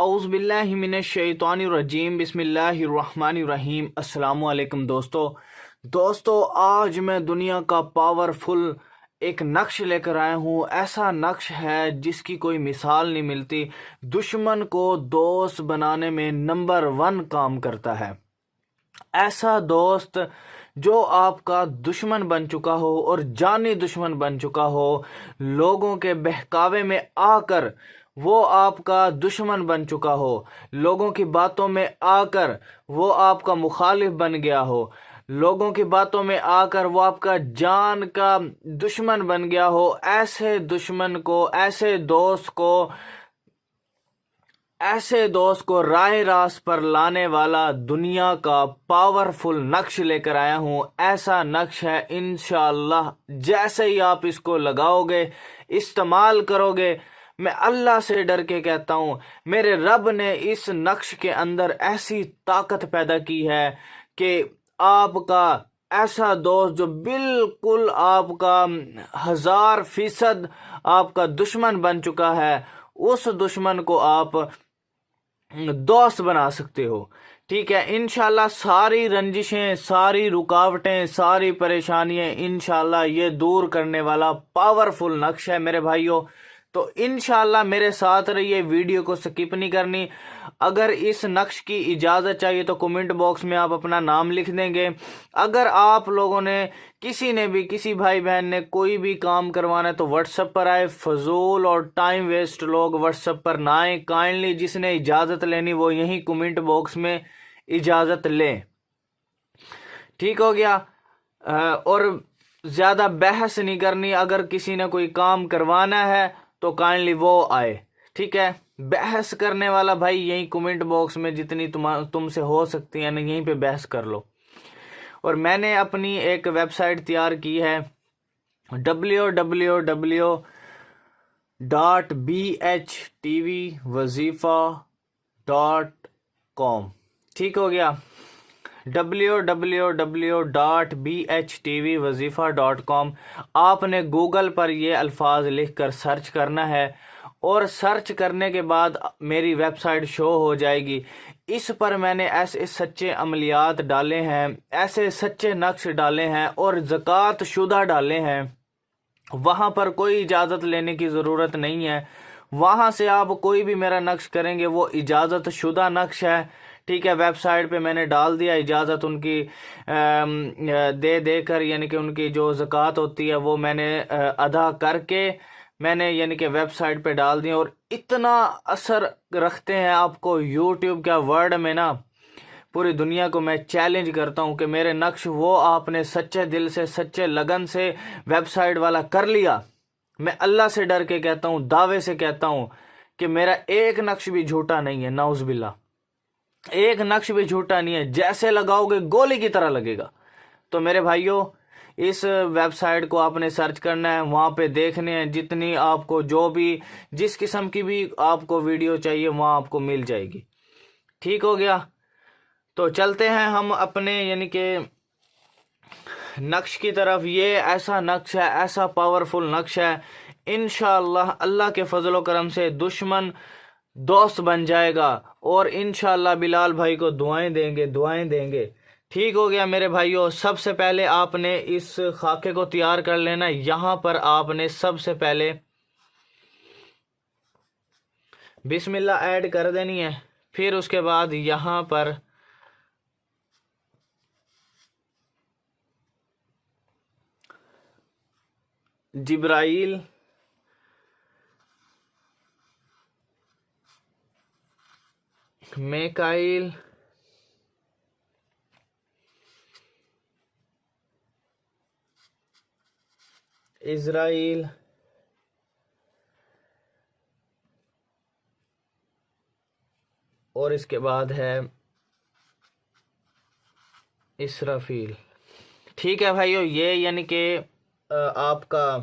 औज़ुबिल्लाहिमिनश्शैतानिर्रजीम बिस्मिल्लाहिर्रहमानिर्रहीम। अस्सलामु अलैकुम दोस्तों, आज मैं दुनिया का पावरफुल एक नक्श लेकर आया हूँ। ऐसा नक्श है जिसकी कोई मिसाल नहीं मिलती। दुश्मन को दोस्त बनाने में नंबर 1 काम करता है। ऐसा दोस्त जो आपका दुश्मन बन चुका हो और जानी दुश्मन बन चुका हो, लोगों के बहकावे में आकर वो आपका दुश्मन बन चुका हो, लोगों की बातों में आकर वो आपका मुखालिफ बन गया हो, लोगों की बातों में आकर वो आपका जान का दुश्मन बन गया हो। ऐसे दुश्मन को, ऐसे दोस्त को राह रास्त पर लाने वाला दुनिया का पावरफुल नक्श लेकर आया हूँ। ऐसा नक्श है, इंशाअल्लाह जैसे ही आप इसको लगाओगे, इस्तेमाल करोगे, मैं अल्लाह से डर के कहता हूँ, मेरे रब ने इस नक्श के अंदर ऐसी ताकत पैदा की है कि आपका ऐसा दोस्त जो बिल्कुल आपका 1000% आपका दुश्मन बन चुका है, उस दुश्मन को आप दोस्त बना सकते हो। ठीक है, इंशाल्लाह सारी रंजिशें, सारी रुकावटें, सारी परेशानियां इंशाल्लाह ये दूर करने वाला पावरफुल नक्श है मेरे भाइयों। तो इंशाल्लाह मेरे साथ रहिए, वीडियो को स्किप नहीं करनी। अगर इस नक्श की इजाज़त चाहिए तो कमेंट बॉक्स में आप अपना नाम लिख देंगे। अगर आप लोगों ने किसी भाई बहन ने कोई भी काम करवाना है तो व्हाट्सएप पर आए। फजूल और टाइम वेस्ट लोग व्हाट्सएप पर ना आए। काइंडली जिसने इजाज़त लेनी वो यही कमेंट बॉक्स में इजाज़त लें। ठीक हो गया। और ज़्यादा बहस नहीं करनी। अगर किसी ने कोई काम करवाना है तो काइंडली वो आए। ठीक है, बहस करने वाला भाई यही कमेंट बॉक्स में जितनी तुमसे हो सकती है ना, यहीं पे बहस कर लो। और मैंने अपनी एक वेबसाइट तैयार की है www.bhtvwazifa.com। ठीक हो गया, www.bhtvwazifa.com। आपने गूगल पर ये अल्फाज लिखकर सर्च करना है और सर्च करने के बाद मेरी वेबसाइट शो हो जाएगी। इस पर मैंने ऐसे सच्चे अमलियात डाले हैं, ऐसे सच्चे नक्श डाले हैं और ज़कात शुदा डाले हैं। वहाँ पर कोई इजाज़त लेने की ज़रूरत नहीं है। वहाँ से आप कोई भी मेरा नक्श करेंगे वो इजाज़त शुदा नक्श है। ठीक है, वेबसाइट पे मैंने डाल दिया, इजाज़त उनकी दे कर, यानी कि उनकी जो ज़कात होती है वो मैंने अदा करके मैंने यानी कि वेबसाइट पे डाल दिया। और इतना असर रखते हैं आपको यूट्यूब का वर्ड में ना, पूरी दुनिया को मैं चैलेंज करता हूँ कि मेरे नक्श वो आपने सच्चे दिल से, सच्चे लगन से वेबसाइट वाला कर लिया। मैं अल्लाह से डर के कहता हूँ, दावे से कहता हूँ कि मेरा एक नक्श भी झूठा नहीं है। नाउज़ुबिल्लाह, एक नक्श भी झूठा नहीं है। जैसे लगाओगे गोली की तरह लगेगा। तो मेरे भाइयों, इस वेबसाइट को आपने सर्च करना है, वहाँ पे देखने हैं जितनी आपको जो भी जिस किस्म की भी आपको वीडियो चाहिए वहाँ आपको मिल जाएगी। ठीक हो गया, तो चलते हैं हम अपने यानी कि नक्श की तरफ। ये ऐसा नक्श है, ऐसा पावरफुल नक्श है, इंशाअल्लाह अल्लाह के फजल व करम से दुश्मन दोस्त बन जाएगा। और इंशाअल्लाह बिलाल भाई को दुआएं देंगे। ठीक हो गया मेरे भाइयों। सबसे पहले आपने इस खाके को तैयार कर लेना। यहाँ पर आपने सबसे पहले बिस्मिल्लाह ऐड कर देनी है। फिर उसके बाद यहाँ पर जिब्राइल, मेकाइल, इज़राइल, और इसके बाद है इसराफील। ठीक है भाइयों, ये यानी कि आपका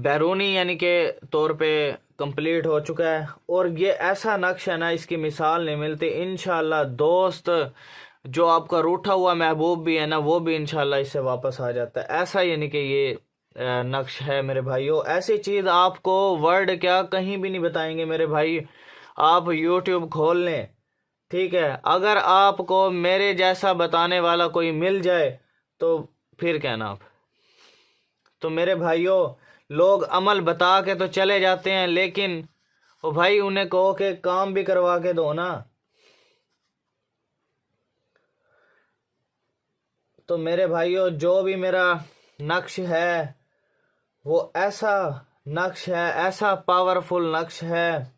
बैरूनी यानी के तौर पे कंप्लीट हो चुका है। और ये ऐसा नक्श है ना, इसकी मिसाल नहीं मिलती। इंशाल्लाह दोस्त जो आपका रूठा हुआ महबूब भी है ना, वो भी इंशाल्लाह इससे वापस आ जाता है। ऐसा यानी कि ये नक्श है मेरे भाइयों। ऐसी चीज़ आपको वर्ड क्या कहीं भी नहीं बताएंगे मेरे भाई। आप यूट्यूब खोल लें, ठीक है, अगर आपको मेरे जैसा बताने वाला कोई मिल जाए तो फिर कहना आप। तो मेरे भाइयों, लोग अमल बता के तो चले जाते हैं, लेकिन ओ भाई उन्हें कहो कि काम भी करवा के दो ना। तो मेरे भाइयों, जो भी मेरा नक्श है वो ऐसा नक्श है, ऐसा पावरफुल नक्श है,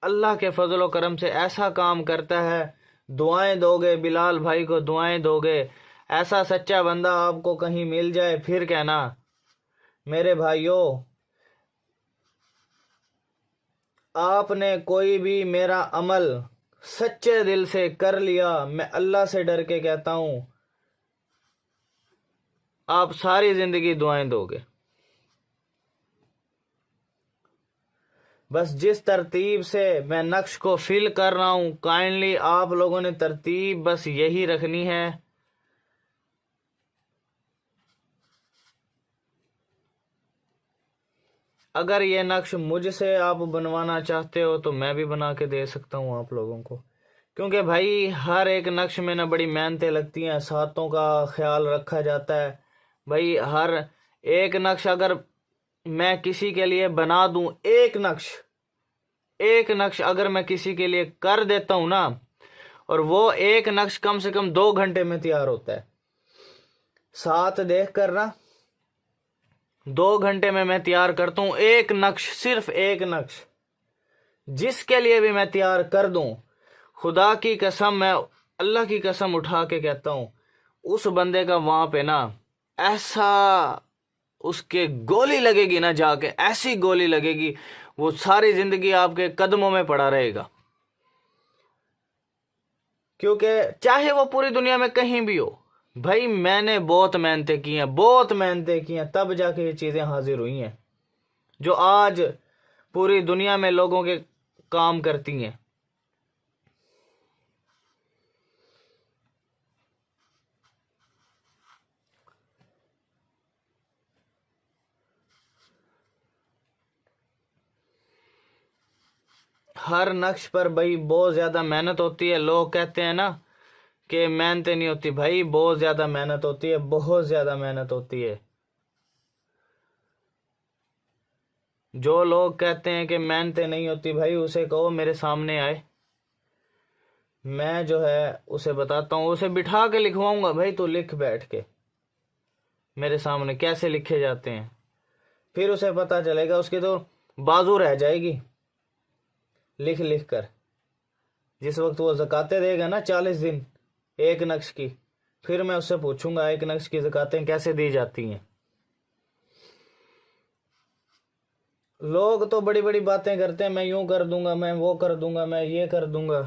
अल्लाह के फजल करम से ऐसा काम करता है। दुआएं दोगे बिलाल भाई को, दुआएं दोगे, ऐसा सच्चा बंदा आपको कहीं मिल जाए फिर कहना। मेरे भाइयों, आपने कोई भी मेरा अमल सच्चे दिल से कर लिया, मैं अल्लाह से डर के कहता हूं, आप सारी जिंदगी दुआएं दोगे। बस जिस तरतीब से मैं नक्श को फिल कर रहा हूं, काइंडली आप लोगों ने तरतीब बस यही रखनी है। अगर ये नक्श मुझसे आप बनवाना चाहते हो तो मैं भी बना के दे सकता हूँ आप लोगों को, क्योंकि भाई हर एक नक्श में ना बड़ी मेहनतें लगती हैं, सातों का ख्याल रखा जाता है। भाई हर एक नक्श अगर मैं किसी के लिए बना दूं, एक नक्श अगर मैं किसी के लिए कर देता हूं ना, और वो एक नक्श कम से कम 2 घंटे में तैयार होता है। साथ देख कर ना, 2 घंटे में मैं तैयार करता हूं एक नक्श, सिर्फ एक नक्श। जिसके लिए भी मैं तैयार कर दूं, खुदा की कसम, मैं अल्लाह की कसम उठा के कहता हूं, उस बंदे का वहां पे ना ऐसा उसके गोली लगेगी ना, जाके ऐसी गोली लगेगी, वो सारी जिंदगी आपके कदमों में पड़ा रहेगा। क्योंकि चाहे वो पूरी दुनिया में कहीं भी हो, भाई मैंने बहुत मेहनतें की हैं, बहुत मेहनतें की हैं, तब जाके ये चीज़ें हाजिर हुई हैं जो आज पूरी दुनिया में लोगों के काम करती हैं। हर नक्श पर भाई बहुत ज़्यादा मेहनत होती है। लोग कहते हैं ना कि मेहनत नहीं होती, भाई बहुत ज़्यादा मेहनत होती है, बहुत ज़्यादा मेहनत होती है। जो लोग कहते हैं कि मेहनत नहीं होती, भाई उसे कहो मेरे सामने आए, मैं जो है उसे बताता हूँ, उसे बिठा के लिखवाऊंगा, भाई तू लिख बैठ के मेरे सामने कैसे लिखे जाते हैं। फिर उसे पता चलेगा, उसकी तो बाजू रह जाएगी लिख लिख कर। जिस वक्त वो ज़कातें देगा ना 40 दिन एक नक्श की, फिर मैं उससे पूछूंगा एक नक्श की ज़कातें कैसे दी जाती हैं। लोग तो बड़ी बड़ी बातें करते हैं, मैं यूं कर दूंगा, मैं वो कर दूंगा, मैं ये कर दूंगा।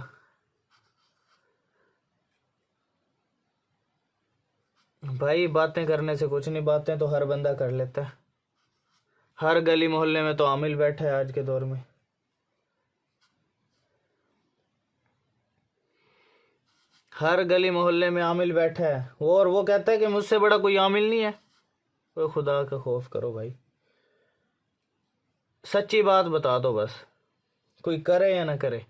भाई बातें करने से कुछ नहीं, बातें तो हर बंदा कर लेता है। हर गली मोहल्ले में तो आमिल बैठा है आज के दौर में। हर गली मोहल्ले में आमिल बैठा है और वो कहता है कि मुझसे बड़ा कोई आमिल नहीं है। तो खुदा का खौफ करो भाई, सच्ची बात बता दो बस, कोई करे या ना करे।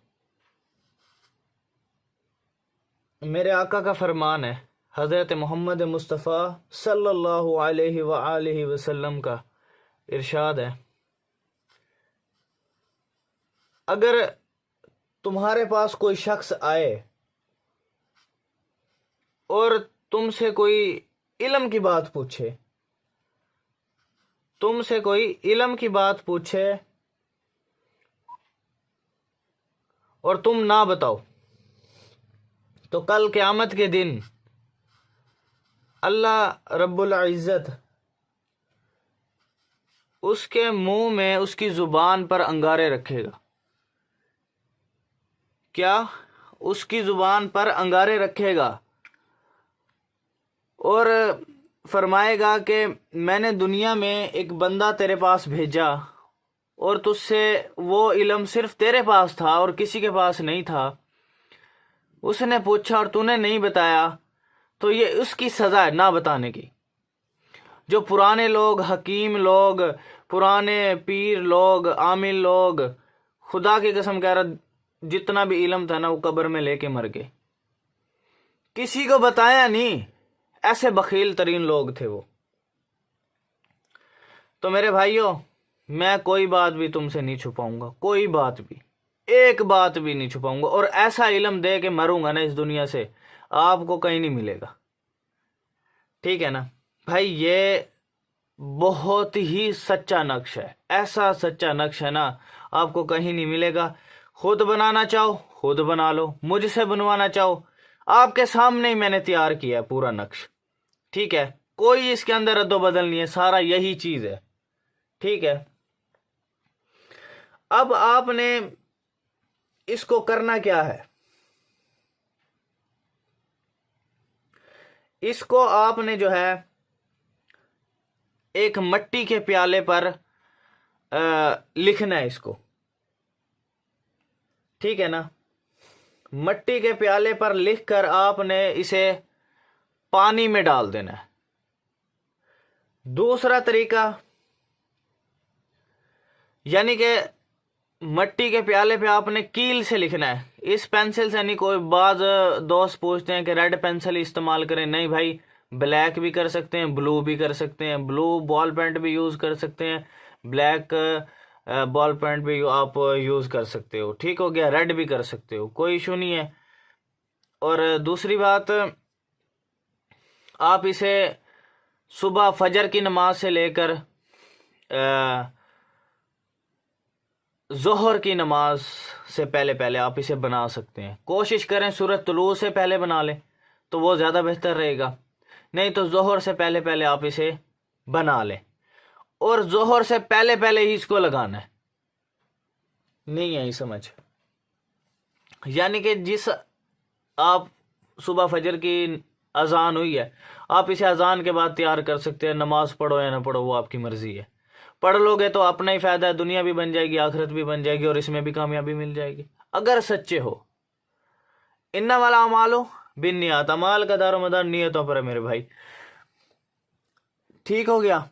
मेरे आका का फरमान है, हज़रत मोहम्मद मुस्तफ़ा सल्लल्लाहु अलैहि वसल्लम का इरशाद है, अगर तुम्हारे पास कोई शख्स आए और तुमसे कोई इल्म की बात पूछे, तुमसे कोई इल्म की बात पूछे और तुम ना बताओ, तो कल क़यामत के दिन अल्लाह रब्बुल इज़्ज़त उसके मुंह में, उसकी ज़ुबान पर अंगारे रखेगा। क्या? उसकी ज़ुबान पर अंगारे रखेगा और फरमाएगा कि मैंने दुनिया में एक बंदा तेरे पास भेजा और तुझसे वो इल्म सिर्फ तेरे पास था और किसी के पास नहीं था, उसने पूछा और तूने नहीं बताया, तो ये उसकी सज़ा है ना बताने की। जो पुराने लोग, हकीम लोग, पुराने पीर लोग, आमिल लोग, खुदा की कसम कह रहा, जितना भी इल्म था ना वो कब्र में लेके मर गए, किसी को बताया नहीं। ऐसे बखील तरीन लोग थे वो। तो मेरे भाइयों, मैं कोई बात भी तुमसे नहीं छुपाऊंगा, कोई बात भी, एक बात भी नहीं छुपाऊंगा। और ऐसा इल्म दे के मरूंगा ना इस दुनिया से, आपको कहीं नहीं मिलेगा। ठीक है ना भाई, ये बहुत ही सच्चा नक्श है, ऐसा सच्चा नक्श है ना, आपको कहीं नहीं मिलेगा। खुद बनाना चाहो खुद बना लो, मुझसे बनवाना चाहो, आपके सामने ही मैंने तैयार किया है पूरा नक्श। ठीक है, कोई इसके अंदर अदो बदल नहीं है, सारा यही चीज है। ठीक है, अब आपने इसको करना क्या है, इसको आपने जो है एक मिट्टी के प्याले पर लिखना है इसको। ठीक है ना, मिट्टी के प्याले पर लिखकर आपने इसे पानी में डाल देना है। दूसरा तरीका, यानी कि मिट्टी के प्याले पे आपने कील से लिखना है, इस पेंसिल से नहीं। कोई बाज दोस्त पूछते हैं कि रेड पेंसिल इस्तेमाल करें, नहीं भाई, ब्लैक भी कर सकते हैं, ब्लू भी कर सकते हैं, ब्लू बॉल पेंट भी यूज कर सकते हैं, ब्लैक बॉल पेंट भी आप यूज कर सकते हो। ठीक हो गया, रेड भी कर सकते हो, कोई इशू नहीं है। और दूसरी बात, आप इसे सुबह फजर की नमाज से लेकर जोहर की नमाज से पहले पहले आप इसे बना सकते हैं। कोशिश करें सूरज तुलू से पहले बना लें तो वो ज़्यादा बेहतर रहेगा, नहीं तो जोहर से पहले पहले आप इसे बना लें। और जोहर से पहले पहले ही इसको लगाना है, नहीं है समझ। यानी कि जिस आप सुबह फजर की अजान हुई है, आप इसे अजान के बाद तैयार कर सकते हैं। नमाज पढ़ो या ना पढ़ो वो आपकी मर्जी है, पढ़ लोगे तो अपना ही फायदा है, दुनिया भी बन जाएगी, आखिरत भी बन जाएगी, और इसमें भी कामयाबी मिल जाएगी अगर सच्चे हो। इन्ना वाला अमालो बिन नियत, अमाल का दारो मदार नियतों पर है मेरे भाई। ठीक हो गया।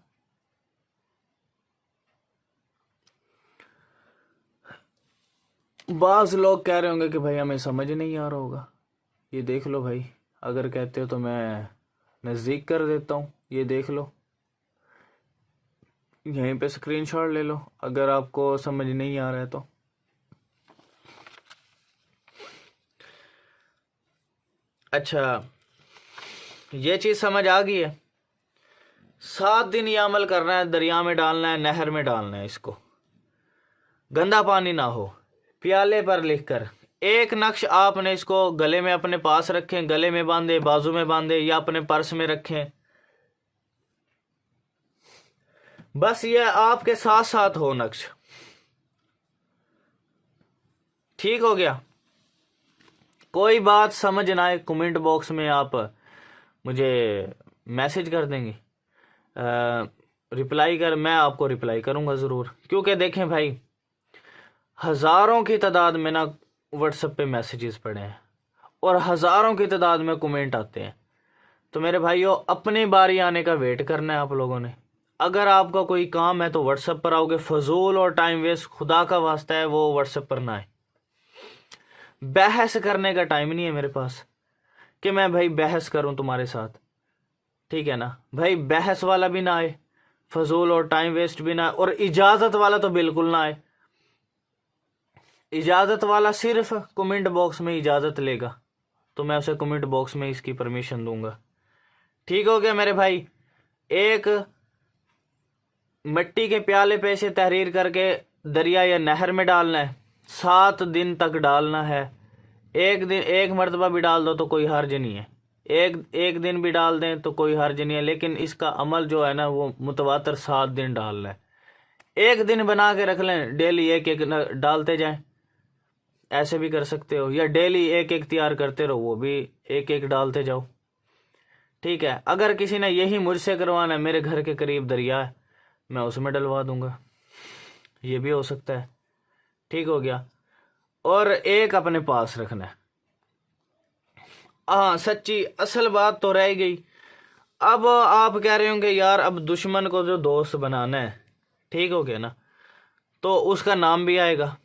बाज लोग कह रहे होंगे कि भाई हमें समझ नहीं आ रहा होगा, ये देख लो भाई, अगर कहते हो तो मैं नज़दीक कर देता हूँ, ये देख लो, यहीं पे स्क्रीनशॉट ले लो अगर आपको समझ नहीं आ रहा है तो। अच्छा, ये चीज समझ आ गई है। 7 दिन ये अमल करना है, दरिया में डालना है, नहर में डालना है इसको, गंदा पानी ना हो। प्याले पर लिखकर एक नक्श आपने इसको गले में अपने पास रखें, गले में बांधे, बाजू में बांधे, या अपने पर्स में रखें, बस ये आपके साथ साथ हो नक्श। ठीक हो गया। कोई बात समझ ना आए, कमेंट बॉक्स में आप मुझे मैसेज कर देंगे, रिप्लाई कर, मैं आपको रिप्लाई करूंगा ज़रूर। क्योंकि देखें भाई, हज़ारों की तादाद में ना व्हाट्सएप पे मैसेजेस पड़े हैं और हज़ारों की तादाद में कमेंट आते हैं। तो मेरे भाइयों, अपनी बारी आने का वेट करना है आप लोगों ने। अगर आपका कोई काम है तो व्हाट्सएप पर आओगे, फजूल और टाइम वेस्ट खुदा का वास्ता है वो व्हाट्सएप पर ना आए। बहस करने का टाइम नहीं है मेरे पास कि मैं भाई बहस करूं तुम्हारे साथ। ठीक है ना भाई, बहस वाला भी ना आए, फजूल और टाइम वेस्ट भी ना आए, और इजाजत वाला तो बिल्कुल ना आए। इजाजत वाला सिर्फ कमेंट बॉक्स में इजाजत लेगा तो मैं उसे कमेंट बॉक्स में इसकी परमिशन दूंगा। ठीक हो गया मेरे भाई। एक मिट्टी के प्याले पे इसे तहरीर करके दरिया या नहर में डालना है, 7 दिन तक डालना है। एक दिन, एक मरतबा भी डाल दो तो कोई हर्ज नहीं है, एक दिन भी डाल दें तो कोई हर्ज नहीं है, लेकिन इसका अमल जो है ना वो मुतवातर 7 दिन डालना है। एक दिन बना के रख लें, डेली एक एक डालते जाएं, ऐसे भी कर सकते हो, या डेली एक एक तैयार करते रहो, वो भी एक एक डालते जाओ। ठीक है, अगर किसी ने यही मुझसे करवाना है, मेरे घर के करीब दरिया है, मैं उसमें डलवा दूंगा, ये भी हो सकता है। ठीक हो गया। और एक अपने पास रखना है। हाँ, सच्ची असल बात तो रह गई, अब आप कह रहे होंगे यार अब दुश्मन को जो दोस्त बनाना है, ठीक हो गया ना, तो उसका नाम भी आएगा।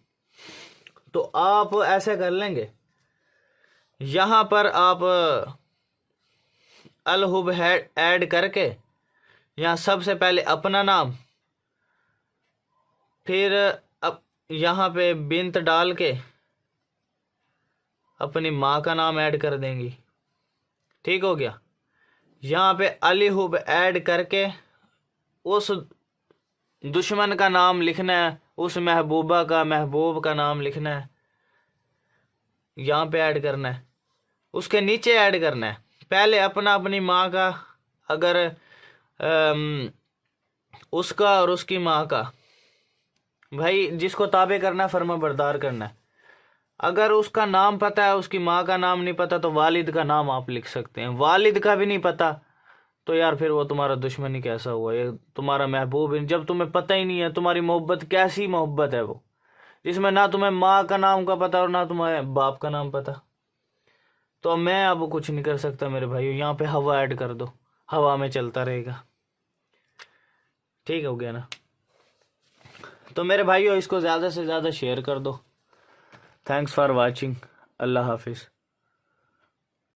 तो आप ऐसा कर लेंगे, यहाँ पर आप अल हुब ऐड करके यहाँ सबसे पहले अपना नाम, फिर अब यहाँ पे बिंत डाल के अपनी माँ का नाम ऐड कर देंगी, ठीक हो गया। यहाँ पे अली हुब ऐड करके उस दुश्मन का नाम लिखना है, उस महबूबा का, महबूब का नाम लिखना है, यहाँ पे ऐड करना है। उसके नीचे ऐड करना है पहले अपना, अपनी माँ का, अगर उसका और उसकी माँ का, भाई जिसको ताबे करना है फर्मा बरदार करना है। अगर उसका नाम पता है, उसकी माँ का नाम नहीं पता, तो वालिद का नाम आप लिख सकते हैं। वालिद का भी नहीं पता तो यार फिर वो तुम्हारा दुश्मन ही कैसा हुआ, ये तुम्हारा महबूब ही, जब तुम्हें पता ही नहीं है तुम्हारी मोहब्बत कैसी मोहब्बत है वो, जिसमें ना तुम्हें माँ का नाम का पता और ना तुम्हें बाप का नाम पता। तो मैं अब कुछ नहीं कर सकता मेरे भाइयों, यहाँ पे हवा ऐड कर दो, हवा में चलता रहेगा, ठीक हो गया ना। तो मेरे भाइयों इसको ज़्यादा से ज़्यादा शेयर कर दो। Thanks for watching. अल्लाह हाफिज़।